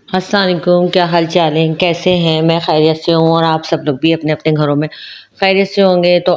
السلام علیکم، کیا حال چال ہیں؟ کیسے ہیں؟ میں خیریت سے ہوں اور آپ سب لوگ بھی اپنے اپنے گھروں میں خیریت سے ہوں گے۔ تو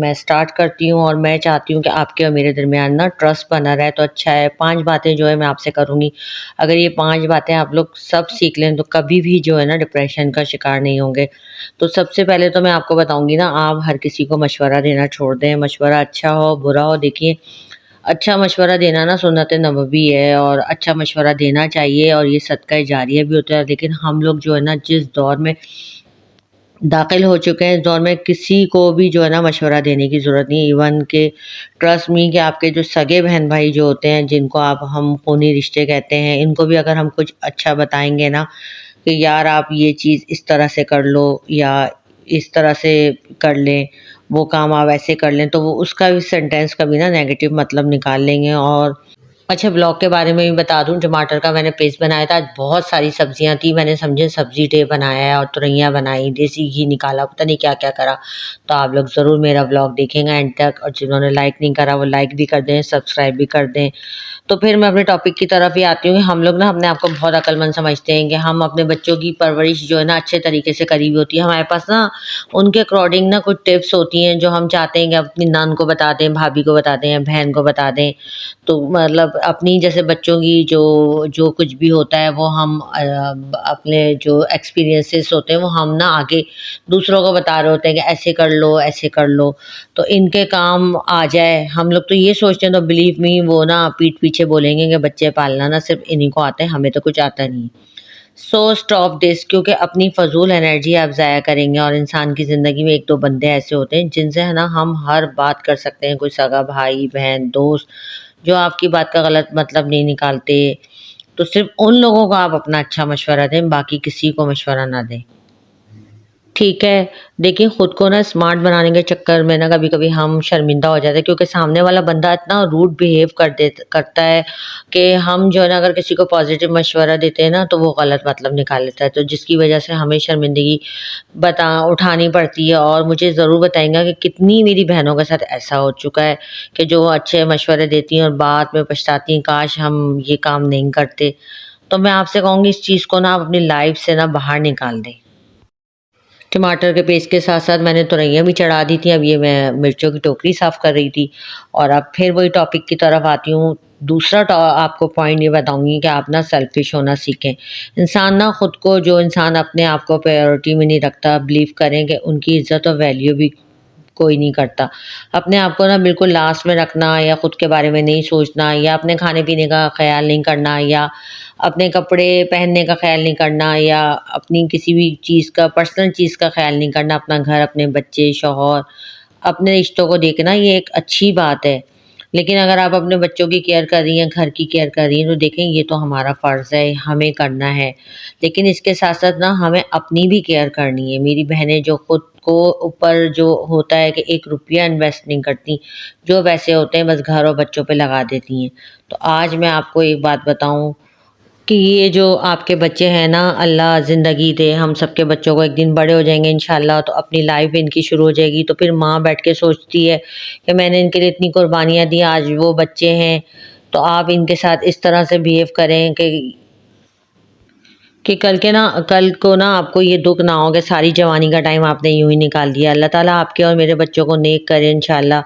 میں سٹارٹ کرتی ہوں اور میں چاہتی ہوں کہ آپ کے اور میرے درمیان نا ٹرسٹ بنا رہے تو اچھا ہے۔ 5 باتیں جو ہے میں آپ سے کروں گی، اگر یہ 5 باتیں آپ لوگ سب سیکھ لیں تو کبھی بھی جو ہے نا ڈپریشن کا شکار نہیں ہوں گے۔ تو سب سے پہلے تو میں آپ کو بتاؤں گی نا، آپ ہر کسی کو مشورہ دینا چھوڑ دیں، مشورہ اچھا ہو برا ہو۔ دیکھیے، اچھا مشورہ دینا نا سنت نبوی ہے اور اچھا مشورہ دینا چاہیے اور یہ صدقہ جاریہ بھی ہوتا ہے، لیکن ہم لوگ جو ہے نا جس دور میں داخل ہو چکے ہیں، اس دور میں کسی کو بھی جو ہے نا مشورہ دینے کی ضرورت نہیں، ایون کہ ٹرسٹ می کہ آپ کے جو سگے بہن بھائی جو ہوتے ہیں، جن کو آپ ہم خونی رشتے کہتے ہیں، ان کو بھی اگر ہم کچھ اچھا بتائیں گے نا کہ یار آپ یہ چیز اس طرح سے کر لو یا اس طرح سے کر لیں، وہ کام آپ ایسے کر لیں، تو وہ اس کا بھی سینٹینس کا بھی نا نیگیٹو مطلب نکال لیں گے۔ اور اچھا، بلاگ کے بارے میں بھی بتا دوں، ٹماٹر کا میں نے پیسٹ بنایا تھا، آج بہت ساری سبزیاں تھیں، میں نے سمجھے سبزی ڈے بنایا ہے اور ترنیاں بنائی، دیسی گھی نکالا، پتہ نہیں کیا کیا کرا۔ تو آپ لوگ ضرور میرا بلاگ دیکھیں گا اینڈ تک، اور جنہوں نے لائک نہیں کرا وہ لائک بھی کر دیں، سبسکرائب بھی کر دیں۔ تو پھر میں اپنے ٹاپک کی طرف ہی آتی ہوں کہ ہم لوگ نا اپنے آپ کو بہت عقل مند سمجھتے ہیں کہ ہم اپنے بچوں کی پرورش جو ہے نا اچھے طریقے سے کری ہوئی ہوتی ہے، ہمارے پاس نا ان کے اکارڈنگ نا کچھ ٹپس ہوتی ہیں جو ہم چاہتے ہیں کہ اپنی نان کو بتا دیں، بھابھی کو بتا دیں یا بہن کو بتا دیں۔ تو مطلب اپنی جیسے بچوں کی جو کچھ بھی ہوتا ہے وہ ہم اپنے جو ایکسپیرینسز ہوتے ہیں وہ ہم نا آگے دوسروں کو بتا رہے ہوتے ہیں کہ ایسے کر لو ایسے کر لو، تو ان کے کام آ جائے۔ ہم لوگ تو یہ سوچتے ہیں، تو بلیو می وہ نا پیٹھ پیچھے بولیں گے کہ بچے پالنا نا صرف انہیں کو آتے ہیں، ہمیں تو کچھ آتا نہیں۔ سو اسٹاپ دس، کیونکہ اپنی فضول انرجی آپ ضائع کریں گے، اور انسان کی زندگی میں ایک دو بندے ایسے ہوتے ہیں جن سے ہے نا ہم ہر بات کر سکتے ہیں، کوئی سگا بھائی بہن دوست جو آپ کی بات کا غلط مطلب نہیں نکالتے۔ تو صرف ان لوگوں کو آپ اپنا اچھا مشورہ دیں، باقی کسی کو مشورہ نہ دیں، ٹھیک ہے؟ دیکھیں، خود کو نا اسمارٹ بنانے کے چکر میں نا کبھی کبھی ہم شرمندہ ہو جاتے ہیں، کیونکہ سامنے والا بندہ اتنا روڈ بیہیو کرتا ہے کہ ہم جو ہے نا اگر کسی کو پازیٹیو مشورہ دیتے ہیں نا تو وہ غلط مطلب نکال لیتا ہے، تو جس کی وجہ سے ہمیں شرمندگی اٹھانی پڑتی ہے۔ اور مجھے ضرور بتائیں گا کہ کتنی میری بہنوں کے ساتھ ایسا ہو چکا ہے کہ جو اچھے مشورے دیتی ہیں اور بعد میں پچھتاتی ہیں کاش ہم یہ کام نہیں کرتے۔ تو میں آپ سے کہوں گی اس چیز کو نا آپ اپنی لائف سے نا باہر نکال دیں۔ ٹماٹر کے پیسٹ کے ساتھ ساتھ میں نے تورائیاں بھی چڑھا دی تھیں، اب یہ میں مرچوں کی ٹوکری صاف کر رہی تھی، اور اب پھر وہی ٹاپک کی طرف آتی ہوں۔ دوسرا آپ کو پوائنٹ یہ بتاؤں گی کہ آپ نا سیلفش ہونا سیکھیں۔ انسان نا خود کو، جو انسان اپنے آپ کو پریورٹی میں نہیں رکھتا، بلیو کریں کہ ان کی عزت اور ویلیو بھی کوئی نہیں کرتا۔ اپنے آپ کو نا بالکل لاسٹ میں رکھنا، یا خود کے بارے میں نہیں سوچنا، یا اپنے کھانے پینے کا خیال نہیں کرنا، یا اپنے کپڑے پہننے کا خیال نہیں کرنا، یا اپنی کسی بھی چیز کا پرسنل چیز کا خیال نہیں کرنا، اپنا گھر، اپنے بچے، شوہر، اپنے رشتوں کو دیکھنا، یہ ایک اچھی بات ہے۔ لیکن اگر آپ اپنے بچوں کی کیئر کر رہی ہیں، گھر کی کیئر کر رہی ہیں، تو دیکھیں یہ تو ہمارا فرض ہے، ہمیں کرنا ہے، لیکن اس کے ساتھ ساتھ نا ہمیں اپنی بھی کیئر کرنی ہے۔ میری بہنیں جو خود کو اوپر جو ہوتا ہے کہ 1 روپیہ انویسٹ نہیں کرتی، جو پیسے ہوتے ہیں بس گھر اور بچوں پہ لگا دیتی ہیں۔ تو آج میں آپ کو ایک بات بتاؤں کہ یہ جو آپ کے بچے ہیں نا، اللہ زندگی دے، ہم سب کے بچوں کو ایک دن بڑے ہو جائیں گے انشاءاللہ، تو اپنی لائف ان کی شروع ہو جائے گی، تو پھر ماں بیٹھ کے سوچتی ہے کہ میں نے ان کے لیے اتنی قربانیاں دی، آج وہ بچے ہیں، تو آپ ان کے ساتھ اس طرح سے بیہیو کریں کہ کل کو نا آپ کو یہ دکھ نہ ہو کہ ساری جوانی کا ٹائم آپ نے یوں ہی نکال دیا۔ اللہ تعالیٰ آپ کے اور میرے بچوں کو نیک کرے انشاءاللہ،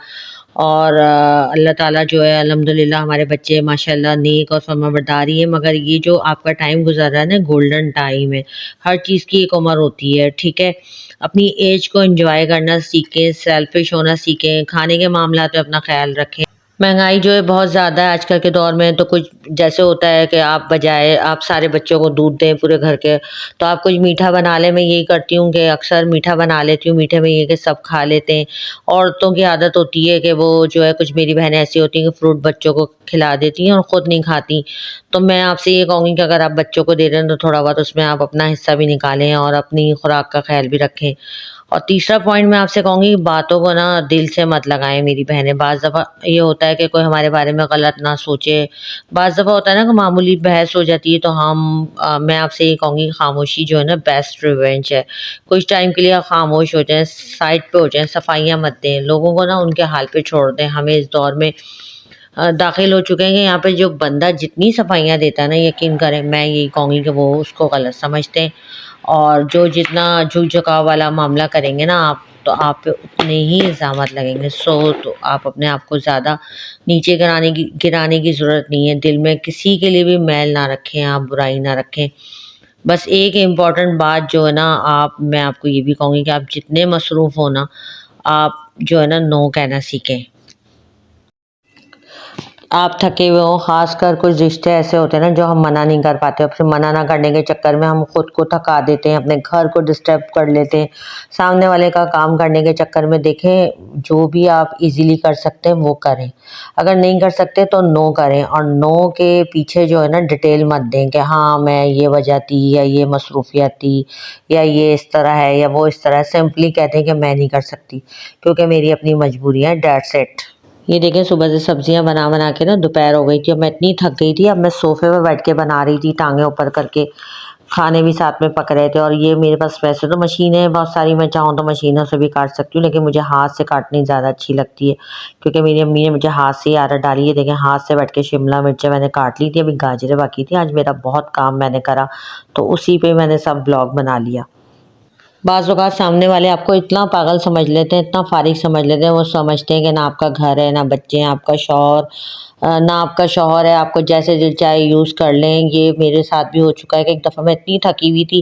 اور اللہ تعالیٰ جو ہے الحمدللہ ہمارے بچے ماشاءاللہ نیک اور فرمانبردار ہی ہیں، مگر یہ جو آپ کا ٹائم گزر رہا ہے نا، گولڈن ٹائم ہے، ہر چیز کی ایک عمر ہوتی ہے، ٹھیک ہے؟ اپنی ایج کو انجوائے کرنا سیکھیں، سیلفش ہونا سیکھیں، کھانے کے معاملات میں اپنا خیال رکھیں۔ مہنگائی جو ہے بہت زیادہ ہے آج کل کے دور میں، تو کچھ جیسے ہوتا ہے کہ آپ بجائے آپ سارے بچوں کو دودھ دیں پورے گھر کے، تو آپ کچھ میٹھا بنا لیں۔ میں یہی کرتی ہوں کہ اکثر میٹھا بنا لیتی ہوں، میٹھے میں یہ کہ سب کھا لیتے ہیں۔ عورتوں کی عادت ہوتی ہے کہ وہ جو ہے، کچھ میری بہنیں ایسی ہوتی ہیں کہ فروٹ بچوں کو کھلا دیتی ہیں اور خود نہیں کھاتی۔ تو میں آپ سے یہ کہوں گی کہ اگر آپ بچوں کو دے رہے ہیں تو تھوڑا بہت اس میں آپ اپنا حصہ بھی نکالیں اور اپنی خوراک کا خیال بھی رکھیں۔ اور تیسرا پوائنٹ میں آپ سے کہوں گی کہ باتوں کو نا دل سے مت لگائیں میری بہنیں۔ بعض دفعہ یہ ہوتا ہے کہ کوئی ہمارے بارے میں غلط نہ سوچے، بعض دفعہ ہوتا ہے نا کہ معمولی بحث ہو جاتی ہے، تو میں آپ سے یہ کہوں گی کہ خاموشی جو ہے نا بیسٹ ریونج ہے۔ کچھ ٹائم کے لیے آپ خاموش ہو جائیں، سائڈ پہ ہو جائیں، صفائیاں مت دیں، لوگوں کو نا ان کے حال پہ چھوڑ دیں۔ ہمیں اس دور میں داخل ہو چکے ہیں کہ یہاں پہ جو بندہ جتنی صفائیاں دیتا ہے نا، یقین کریں میں یہی کہوں گی کہ وہ اس کو غلط سمجھتے ہیں، اور جو جتنا جھک جھکاؤ والا معاملہ کریں گے نا آپ، تو آپ پہ اتنے ہی الزامات لگیں گے۔ تو آپ اپنے آپ کو زیادہ نیچے گرانے کی ضرورت نہیں ہے، دل میں کسی کے لیے بھی میل نہ رکھیں، آپ برائی نہ رکھیں۔ بس ایک امپورٹنٹ بات جو ہے نا، میں آپ کو یہ بھی کہوں گی کہ آپ جتنے مصروف ہو نا، آپ جو ہے نا نو کہنا سیکھیں۔ آپ تھکے ہوئے ہوں، خاص کر کچھ رشتے ایسے ہوتے ہیں نا جو ہم منع نہیں کر پاتے، اور پھر منع نہ کرنے کے چکر میں ہم خود کو تھکا دیتے ہیں، اپنے گھر کو ڈسٹرب کر لیتے ہیں، سامنے والے کا کام کرنے کے چکر میں۔ دیکھیں، جو بھی آپ ایزیلی کر سکتے ہیں وہ کریں، اگر نہیں کر سکتے تو نو کریں، اور نو کے پیچھے جو ہے نا ڈیٹیل مت دیں کہ ہاں میں یہ وجہ تھی، یا یہ مصروفیت تھی، یا یہ اس طرح ہے، یا وہ اس طرح ہے۔ سمپلی کہتے ہیں کہ میں نہیں کر سکتی کیونکہ میری اپنی مجبوری ہے، دیٹس اٹ۔ یہ دیکھیں، صبح سے سبزیاں بنا کے نا دوپہر ہو گئی تھی، اب میں اتنی تھک گئی تھی، اب میں صوفے پہ بیٹھ کے بنا رہی تھی، ٹانگیں اوپر کر کے، کھانے بھی ساتھ میں پک رہے تھے۔ اور یہ میرے پاس ویسے تو مشینیں بہت ساری، میں چاہوں تو مشینوں سے بھی کاٹ سکتی ہوں، لیکن مجھے ہاتھ سے کاٹنی زیادہ اچھی لگتی ہے، کیونکہ میری امی نے مجھے ہاتھ سے ہی عادت ڈالی ہے۔ دیکھیں، ہاتھ سے بیٹھ کے شملہ مرچیں میں نے کاٹ لی تھی، ابھی گاجریں باقی تھی، آج میرا بہت کام میں نے کرا، تو اسی پہ میں نے سب بلاگ بنا لیا۔ بعض اوقات سامنے والے آپ کو اتنا پاگل سمجھ لیتے ہیں، اتنا فارغ سمجھ لیتے ہیں، وہ سمجھتے ہیں کہ نہ آپ کا گھر ہے، نہ بچے ہیں، آپ کا شوہر نہ آپ کا شوہر ہے، آپ کو جیسے دل چاہے یوز کر لیں۔ یہ میرے ساتھ بھی ہو چکا ہے کہ ایک دفعہ میں اتنی تھکی ہوئی تھی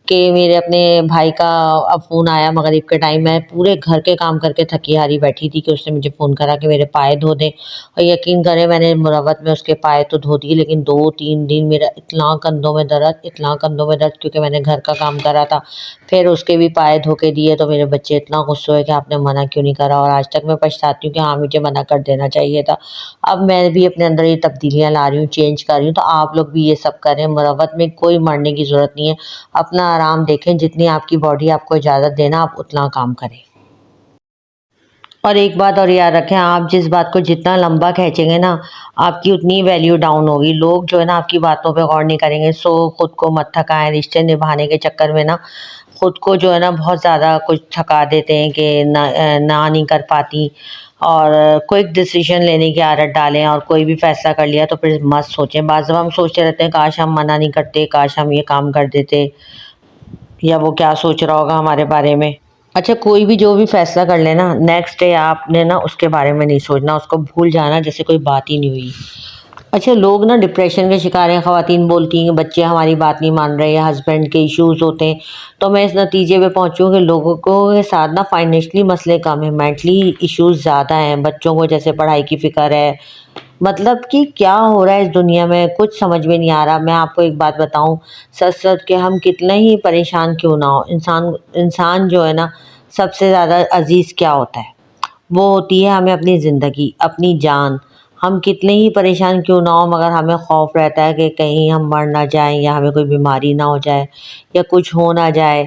کہ میرے اپنے بھائی کا اب فون آیا مغرب کے ٹائم، میں پورے گھر کے کام کر کے تھکی ہاری بیٹھی تھی کہ اس نے مجھے فون کرا کہ میرے پائے دھو دیں، اور یقین کریں میں نے مروت میں اس کے پائے تو دھو دیے، لیکن 2-3 دن میرا اتنا کندھوں میں درد، اتنا کندھوں میں درد، کیونکہ میں نے گھر کا کام کرا تھا، پھر اس کے بھی پائے دھو کے دیے، تو میرے بچے اتنا غصے ہوئے کہ آپ نے منع کیوں نہیں کرا، اور آج تک میں پچھتاتی ہوں کہ ہاں مجھے منع کر دینا چاہیے تھا۔ اب میں بھی اپنے اندر یہ تبدیلیاں لا رہی ہوں، چینج کر رہی ہوں، تو آپ لوگ بھی یہ سب کریں۔ مروت میں کوئی مرنے کی ضرورت نہیں ہے، اپنا آرام دیکھیں، جتنی آپ کی باڈی آپ کو اجازت دینا آپ اتنا کام کریں۔ اور ایک بات اور یاد رکھیں، آپ جس بات کو جتنا لمبا کھینچیں گے نا، آپ کی اتنی ویلیو ڈاؤن ہوگی، لوگ جو ہے نا آپ کی باتوں پہ غور نہیں کریں گے۔ سو خود کو مت تھکائیں، رشتے نبھانے کے چکر میں نا خود کو جو ہے نا بہت زیادہ کچھ تھکا دیتے ہیں کہ نہ نہیں کر پاتی، اور کوئک ڈیسیژن لینے کی عادت ڈالیں، اور کوئی بھی فیصلہ کر لیا تو پھر مت سوچیں۔ بعض دفعہ ہم سوچتے رہتے ہیں کاش ہم منع نہیں کرتے، کاش ہم یہ کام کر دیتے، یا وہ کیا سوچ رہا ہوگا ہمارے بارے میں۔ اچھا، کوئی بھی جو بھی فیصلہ کر لینا، نیکسٹ ڈے آپ نے نا اس کے بارے میں نہیں سوچنا، اس کو بھول جانا جیسے کوئی بات ہی نہیں ہوئی۔ اچھا، لوگ نا ڈپریشن کے شکار ہیں، خواتین بولتی ہیں کہ بچے ہماری بات نہیں مان رہے، یا ہسبینڈ کے ایشوز ہوتے ہیں، تو میں اس نتیجے پہ پہنچوں کہ لوگوں کو کے ساتھ نا فائنینشلی مسئلے کم ہیں، مینٹلی ایشوز زیادہ ہیں، بچوں کو جیسے پڑھائی کی فکر ہے۔ مطلب کہ کیا ہو رہا ہے اس دنیا میں کچھ سمجھ میں نہیں آ رہا۔ میں آپ کو ایک بات بتاؤں، سچ سچ کہ ہم کتنے ہی پریشان کیوں نہ ہو، انسان جو ہے نا سب سے زیادہ عزیز کیا ہوتا ہے؟ وہ ہوتی ہے ہمیں اپنی زندگی، اپنی جان۔ ہم کتنے ہی پریشان کیوں نہ ہو، مگر ہمیں خوف رہتا ہے کہ کہیں ہم مر نہ جائیں، یا ہمیں کوئی بیماری نہ ہو جائے، یا کچھ ہو نہ جائے۔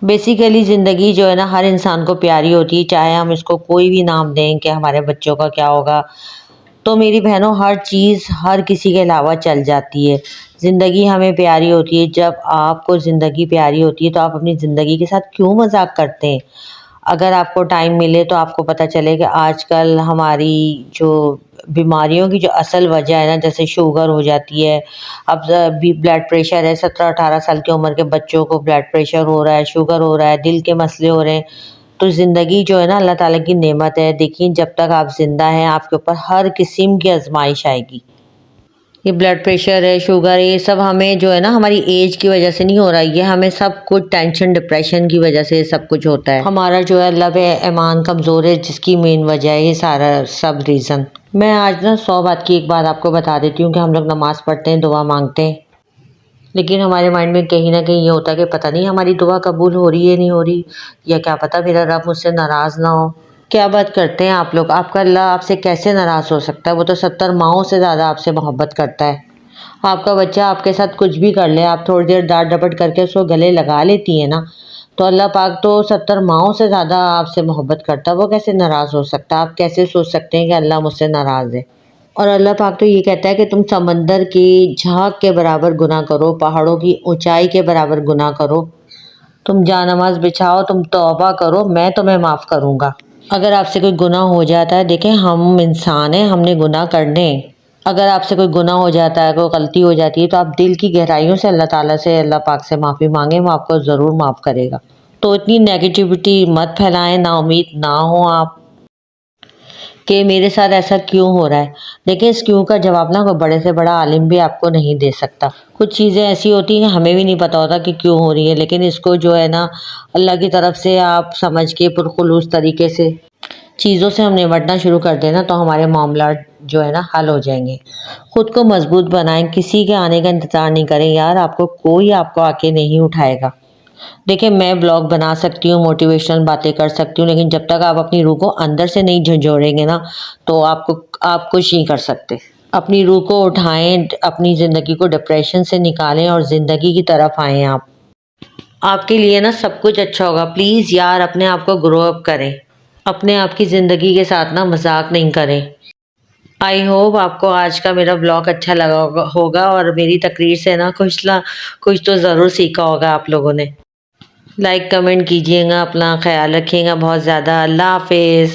بیسیکلی زندگی جو ہے نا ہر انسان کو پیاری ہوتی ہے، چاہے ہم اس کو کوئی بھی نام دیں کہ ہمارے بچوں کا کیا ہوگا۔ تو میری بہنوں، ہر چیز ہر کسی کے علاوہ چل جاتی ہے، زندگی ہمیں پیاری ہوتی ہے۔ جب آپ کو زندگی پیاری ہوتی ہے تو آپ اپنی زندگی کے ساتھ کیوں مذاق کرتے ہیں؟ اگر آپ کو ٹائم ملے تو آپ کو پتہ چلے کہ آج کل ہماری جو بیماریوں کی جو اصل وجہ ہے نا، جیسے شوگر ہو جاتی ہے، اب بھی بلڈ پریشر ہے، 17-18 سال کی عمر کے بچوں کو بلڈ پریشر ہو رہا ہے، شوگر ہو رہا ہے، دل کے مسئلے ہو رہے ہیں۔ تو زندگی جو ہے نا اللہ تعالیٰ کی نعمت ہے، دیکھیں جب تک آپ زندہ ہیں آپ کے اوپر ہر قسم کی آزمائش آئے گی۔ یہ بلڈ پریشر ہے، شوگر ہے، یہ سب ہمیں جو ہے نا ہماری ایج کی وجہ سے نہیں ہو رہا، یہ ہمیں سب کچھ ٹینشن ڈپریشن کی وجہ سے سب کچھ ہوتا ہے۔ ہمارا جو ہے اللہ پہ ایمان کمزور ہے، جس کی مین وجہ ہے یہ سارا سب ریزن۔ میں آج نا 100 بات کی ایک بات آپ کو بتا دیتی ہوں کہ ہم لوگ نماز پڑھتے ہیں، دعا مانگتے ہیں، لیکن ہمارے مائنڈ میں کہیں نہ کہیں یہ ہوتا ہے کہ پتہ نہیں ہماری دعا قبول ہو رہی ہے نہیں ہو رہی، یا کیا پتہ میرا رب مجھ سے ناراض نہ ہو۔ کیا بات کرتے ہیں آپ لوگ، آپ کا اللہ آپ سے کیسے ناراض ہو سکتا ہے؟ وہ تو 70 ماؤں سے زیادہ آپ سے محبت کرتا ہے۔ آپ کا بچہ آپ کے ساتھ کچھ بھی کر لے، آپ تھوڑی دیر ڈانٹ ڈپٹ کر کے اس کو گلے لگا لیتی ہیں نا، تو اللہ پاک تو 70 ماؤں سے زیادہ آپ سے محبت کرتا ہے، وہ کیسے ناراض ہو سکتا ہے؟ آپ کیسے سوچ سکتے ہیں کہ اللہ مجھ سے ناراض ہے؟ اور اللہ پاک تو یہ کہتا ہے کہ تم سمندر کی جھاگ کے برابر گناہ کرو، پہاڑوں کی اونچائی کے برابر گناہ کرو، تم جانماز بچھاؤ، تم توبہ کرو، میں تمہیں معاف کروں گا۔ اگر آپ سے کوئی گناہ ہو جاتا ہے، دیکھیں ہم انسان ہیں، ہم نے گناہ کرنے ہیں۔ اگر آپ سے کوئی گناہ ہو جاتا ہے، کوئی غلطی ہو جاتی ہے، تو آپ دل کی گہرائیوں سے اللہ تعالیٰ سے، اللہ پاک سے معافی مانگیں، وہ آپ کو ضرور معاف کرے گا۔ تو اتنی نیگیٹیوٹی مت پھیلائیں، نا امید نہ ہوں آپ کہ میرے ساتھ ایسا کیوں ہو رہا ہے۔ دیکھیں اس کیوں کا جواب نا کوئی بڑے سے بڑا عالم بھی آپ کو نہیں دے سکتا۔ کچھ چیزیں ایسی ہوتی ہیں ہمیں بھی نہیں پتہ ہوتا کہ کیوں ہو رہی ہے، لیکن اس کو جو ہے نا اللہ کی طرف سے آپ سمجھ کے پرخلوص طریقے سے چیزوں سے ہم نمٹنا شروع کر دیں نا، تو ہمارے معاملات جو ہے نا حل ہو جائیں گے۔ خود کو مضبوط بنائیں، کسی کے آنے کا انتظار نہیں کریں یار، کوئی آپ کو آ کے نہیں اٹھائے گا۔ دیکھیں میں بلاگ بنا سکتی ہوں، موٹیویشنل باتیں کر سکتی ہوں، لیکن جب تک آپ اپنی روح کو اندر سے نہیں جھنجھوڑیں گے نا، تو آپ کچھ نہیں کر سکتے۔ اپنی روح کو اٹھائیں، اپنی زندگی کو ڈپریشن سے نکالیں اور زندگی کی طرف آئیں۔ آپ کے لیے نا سب کچھ اچھا ہوگا۔ پلیز یار اپنے آپ کو گرو اپ کریں، اپنے آپ کی زندگی کے ساتھ نا مذاق نہیں کریں۔ آئی ہوپ آپ کو آج کا میرا بلاگ اچھا لگا ہوگا، اور میری تقریر سے نا کچھ تو ضرور سیکھا ہوگا آپ لوگوں نے۔ لائک کمنٹ کیجیے گا، اپنا خیال رکھیے گا بہت زیادہ۔ اللہ حافظ۔